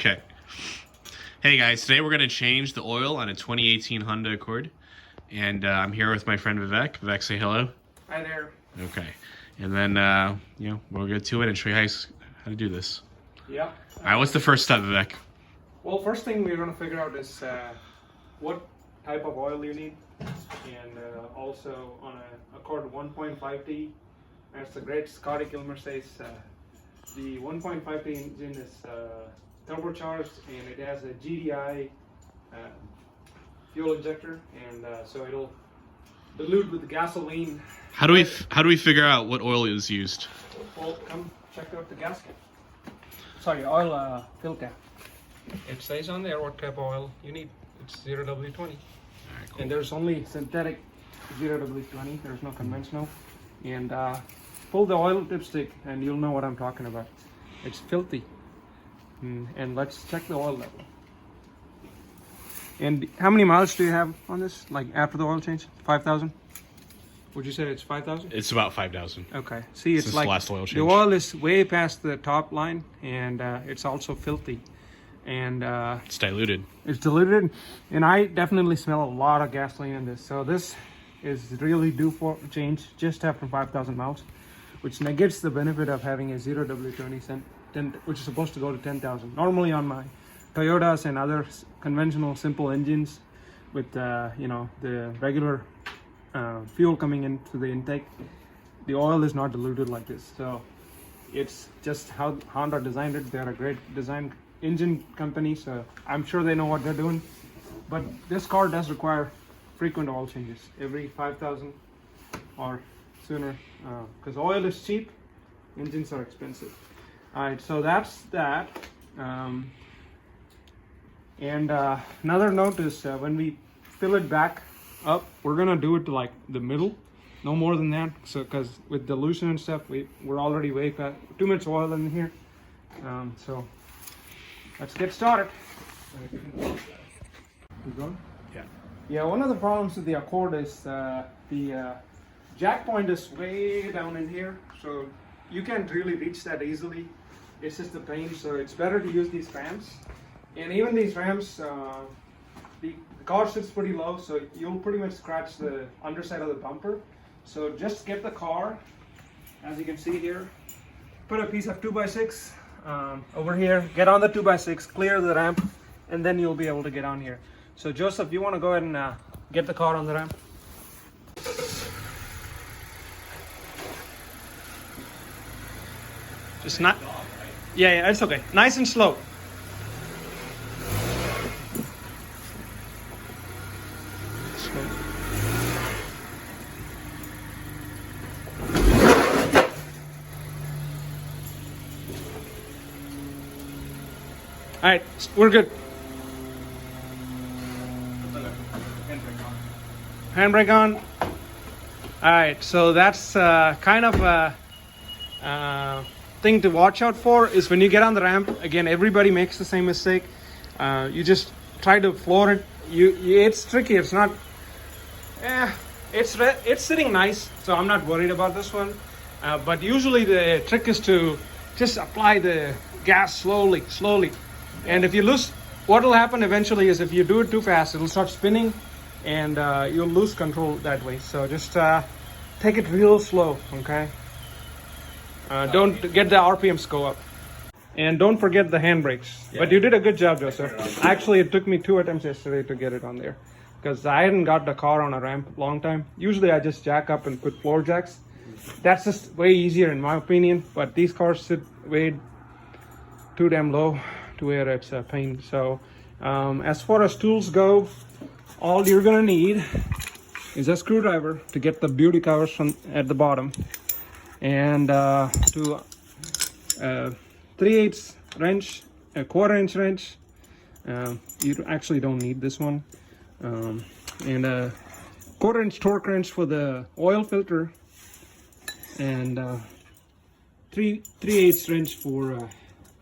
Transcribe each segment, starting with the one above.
Okay. Hey guys, today we're going to change the oil on a 2018 Honda Accord. And I'm here with my friend Vivek. Vivek, say hello. Hi there. Okay. And then, we'll get to it and show you how to do this. Yeah. All right, what's the first step, Vivek? Well, first thing we're going to figure out is what type of oil you need. And also on a Accord 1.5T, that's the great Scotty Kilmer says, the 1.5T engine is turbocharged and it has a GDI fuel injector, and so it'll dilute with gasoline. How do we figure out what oil is used? Well, come check out the gasket. Sorry, oil filter. It says on there what type of oil you need. It's 0W20. All right, cool. And there's only synthetic 0W20. There's no conventional. And pull the oil dipstick and you'll know what I'm talking about. It's filthy. And let's check the oil level. And how many miles do you have on this? Like after the oil change? 5,000? Would you say it's 5,000? It's about 5,000. Okay. See, it's Since like the last oil change. the oil is way past the top line, and it's also filthy. And It's diluted. it's diluted, and I definitely smell a lot of gasoline in this. So this is really due for change just after 5,000 miles, which negates the benefit of having a 0W20 which is supposed to go to 10,000. Normally on my Toyotas and other conventional simple engines with the regular fuel coming into the intake, the oil is not diluted like this. So it's just how Honda designed it. They're a great design engine company, so I'm sure they know what they're doing. But this car does require frequent oil changes every 5,000 or sooner, because oil is cheap, engines are expensive. All right, so that's that. Another note is when we fill it back up, we're gonna do it to like the middle, no more than that. So because with dilution and stuff, we're already way past, too much oil in here. So let's get started. You going? Yeah. Yeah, one of the problems with the Accord is the jack point is way down in here, so you can't really reach that easily. It's just a pain, so it's better to use these ramps. And even these ramps, the car sits pretty low, so you'll pretty much scratch the underside of the bumper. So just get the car, as you can see here, put a piece of 2x6 over here, get on the 2x6, clear the ramp, and then you'll be able to get on here. So Joseph, you want to go ahead and get the car on the ramp? Just not. Yeah, it's okay. Nice and slow. All right, we're good. Handbrake on. All right, so that's kind of a thing to watch out for is when you get on the ramp. Again, everybody makes the same mistake. You just try to floor it. It's tricky. It's not. It's sitting nice, so I'm not worried about this one. But usually the trick is to just apply the gas slowly. And if you lose, what will happen eventually is if you do it too fast, it'll start spinning, and you'll lose control that way. So just take it real slow, okay? Don't get the RPMs go up. And don't forget the handbrakes. Yeah. But you did a good job, Joseph. Actually, it took me 2 attempts yesterday to get it on there, because I hadn't got the car on a ramp long time. Usually I just jack up and put floor jacks. That's just way easier in my opinion, but these cars sit way too damn low to where it's a pain. So as far as tools go, all you're gonna need is a screwdriver to get the beauty covers from at the bottom, and to 3/8 wrench, a 1/4-inch wrench. You actually don't need this one, and a 1/4-inch torque wrench for the oil filter, and 3/8 wrench for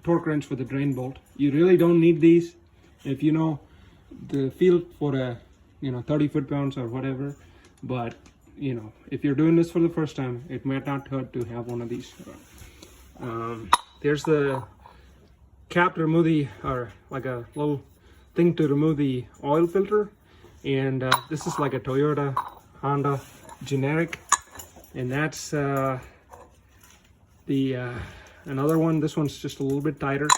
torque wrench for the drain bolt. You really don't need these if you know the feel for a 30 foot-pounds or whatever, but if you're doing this for the first time, it might not hurt to have one of these. There's the cap to remove the, or like a little thing to remove the oil filter. And this is like a Toyota, Honda generic. And that's another one. This one's just a little bit tighter.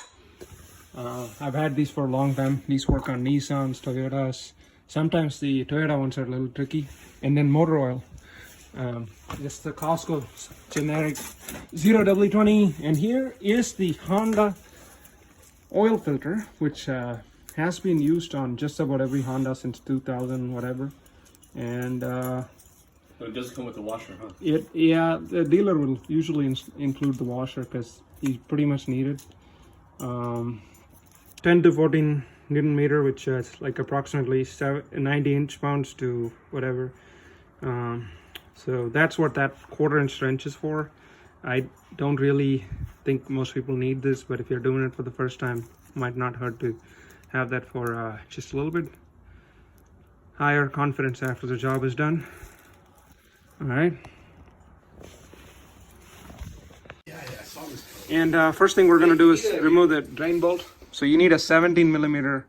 I've had these for a long time. These work on Nissans, Toyotas. Sometimes the Toyota ones are a little tricky. And then motor oil. Just the Costco generic 0W20. And here is the Honda oil filter, which has been used on just about every Honda since 2000 whatever. And but it doesn't come with the washer, huh? Yeah, the dealer will usually include the washer because you pretty much need it. 10 to 14 Newton meter, which is like approximately 90 inch-pounds to whatever. So that's what that 1/4 inch wrench is for. I don't really think most people need this, but if you're doing it for the first time, might not hurt to have that for just a little bit higher confidence after the job is done. All right. And first thing we're going to do is remove the drain bolt. So you need a 17mm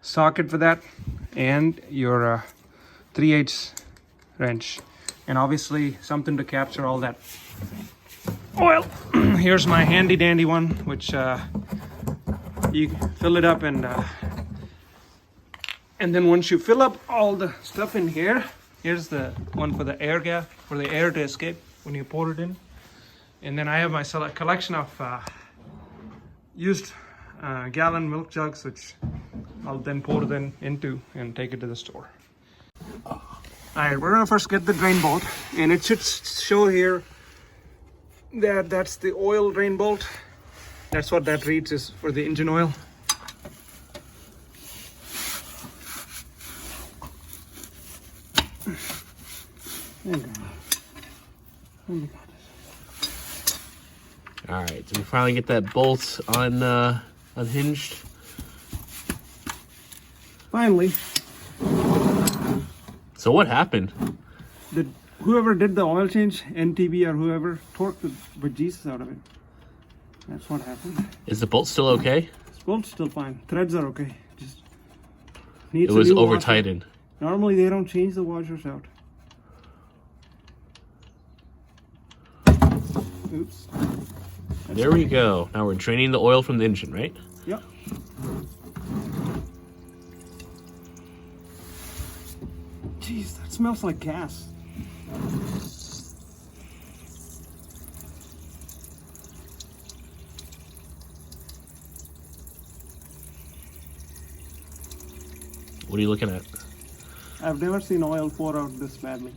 socket for that, and your 3/8 wrench, and obviously something to capture all that oil. Here's my handy dandy one, which you fill it up, and then once you fill up all the stuff in here, here's the one for the air gap, for the air to escape when you pour it in. And then I have my collection of used gallon milk jugs, which I'll then pour them into and take it to the store. All right, we're gonna first get the drain bolt, and it should show here that that's the oil drain bolt. That's what that reads, is for the engine oil. All right, so we finally get that bolt on unhinged. Finally. So what happened? Whoever did the oil change, NTB or whoever, torqued the bejesus out of it. That's what happened. Is the bolt still okay? This bolt's still fine. Threads are okay. Just needs it was a new over washer. tightened. Normally they don't change the washers out. Oops. There we go. Now we're draining the oil from the engine, right? Yep. Jeez, that smells like gas. What are you looking at? I've never seen oil pour out this badly.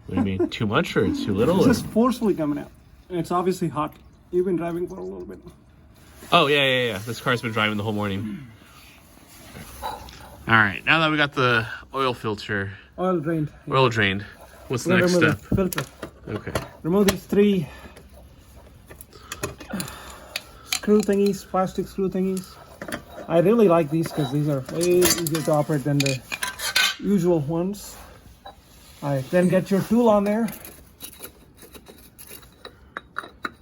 What do you mean? Too much or too little? It's just forcefully coming out. And it's obviously hot. You've been driving for a little bit. Oh, yeah. This car's been driving the whole morning. All right, now that we got the oil filter, Oil drained. oil drained, what's the next step? Filter. Okay. Remove these 3 screw thingies, plastic screw thingies. I really like these because these are way easier to operate than the usual ones. Alright, then get your tool on there.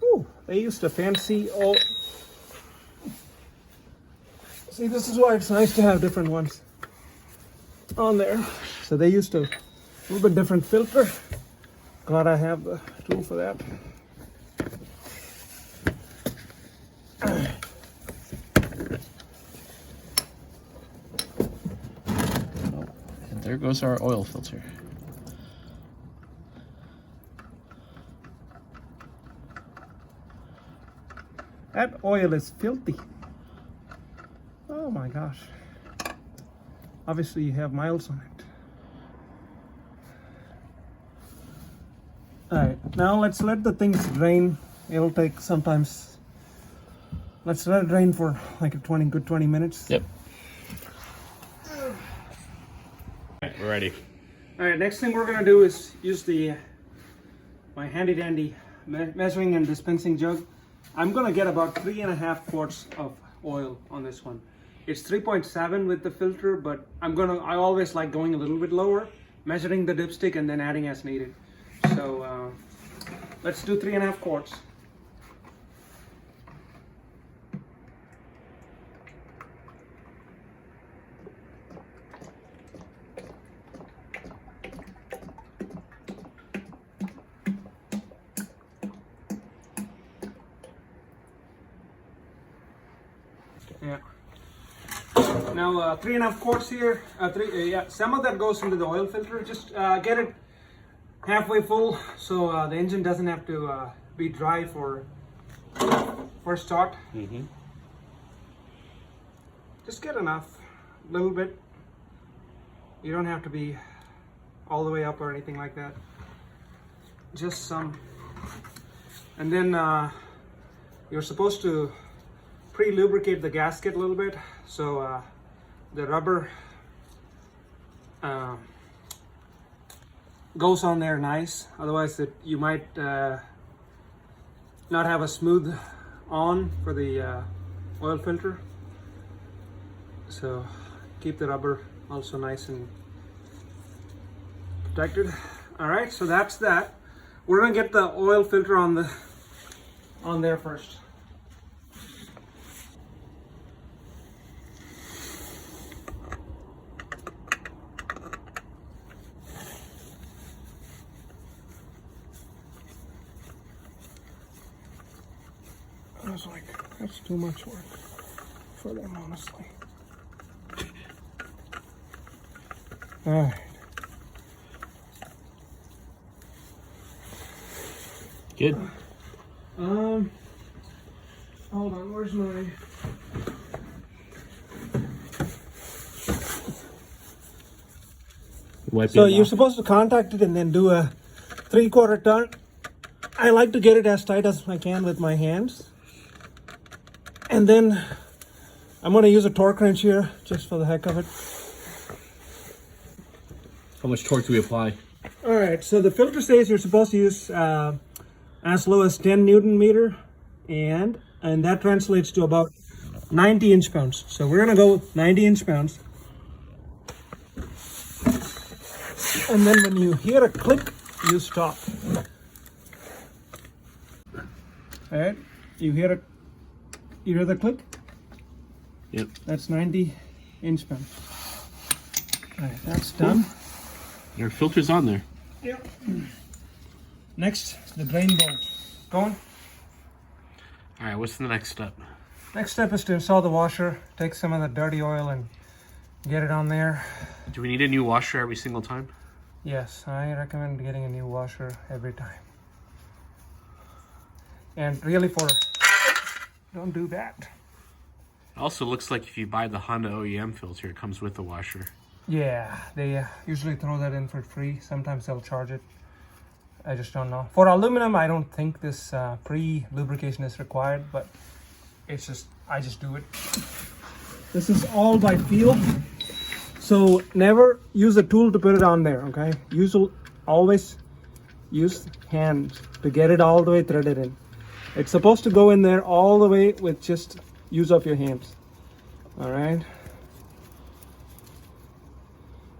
Ooh, they used a fancy old... See, this is why it's nice to have different ones on there. So they used a little bit different filter. Glad I have the tool for that. And there goes our oil filter. That oil is filthy. Oh my gosh. Obviously you have miles on it. Alright, now let's let the things drain. It'll take sometimes. Let's let it drain for like a good 20 minutes. Yep. Alright, we're ready. Alright, next thing we're gonna do is use my handy dandy measuring and dispensing jug. I'm gonna get about 3.5 quarts of oil on this one. It's 3.7 with the filter, but I always like going a little bit lower, measuring the dipstick and then adding as needed. So let's do 3.5 quarts. Yeah. Now 3.5 quarts here. Some of that goes into the oil filter. Just get it halfway full so the engine doesn't have to be dry for start. Just get enough, a little bit. You don't have to be all the way up or anything like that. Just some. And then you're supposed to pre-lubricate the gasket a little bit so the rubber goes on there nice. Otherwise you might not have a smooth on for the oil filter. So keep the rubber also nice and protected. All right, so that's that. We're gonna get the oil filter on there first. I was like, that's too much work for them, honestly. All right. Good. Hold on, where's my... So you're supposed to contact it and then do a 3/4 turn. I like to get it as tight as I can with my hands. And then I'm going to use a torque wrench here just for the heck of it. How much torque do we apply? All right, so the filter says you're supposed to use as low as 10 Newton meter, and that translates to about 90 inch-pounds. So we're going to go 90 inch-pounds. And then when you hear a click, you stop. All right, you hear the click? Yep. That's 90 inch-pounds. All right, that's done. Your filter's on there. Yep. Next, the drain bolt. Going. All right, what's the next step? Next step is to install the washer. Take some of the dirty oil and get it on there. Do we need a new washer every single time? Yes, I recommend getting a new washer every time. And really don't do that. It also looks like if you buy the Honda OEM filter, it comes with the washer. Yeah, they usually throw that in for free. Sometimes they'll charge it. I just don't know. For aluminum, I don't think this pre-lubrication is required, but it's just, I just do it. This is all by feel. So never use a tool to put it on there, okay? Always use hands to get it all the way threaded in. It's supposed to go in there all the way with just use of your hands. All right.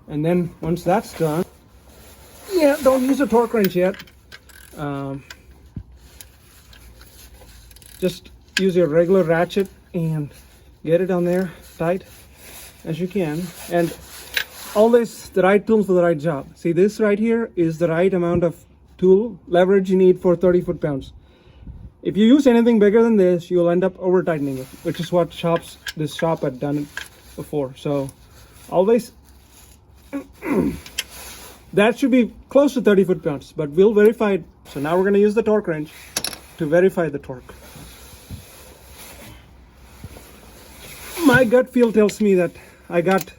And then once that's done, yeah, don't use a torque wrench yet. Just use your regular ratchet and get it on there tight as you can. And always the right tool for the right job. See, this right here is the right amount of tool leverage you need for 30 foot-pounds. If you use anything bigger than this, you'll end up over tightening it, which is what this shop had done before. So always that should be close to 30 foot-pounds, but we'll verify it. So now we're going to use the torque wrench to verify the torque. My gut feel tells me that I got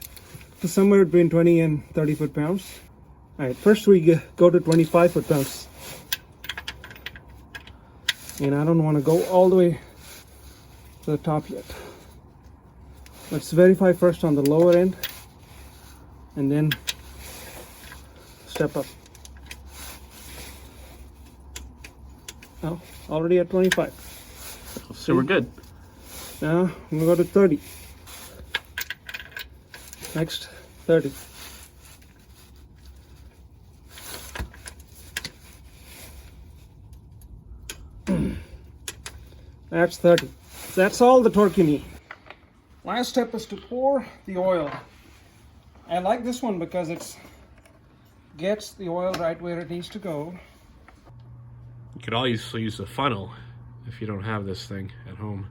to somewhere between 20 and 30 foot-pounds. All right, first we go to 25 foot-pounds. And I don't want to go all the way to the top yet. Let's verify first on the lower end and then step up. Oh, already at 25. So we're good. Now I'm gonna go to 30. Next, 30. That's 30. That's all the torque you need. Last step is to pour the oil. I like this one because it gets the oil right where it needs to go. You could also use a funnel if you don't have this thing at home.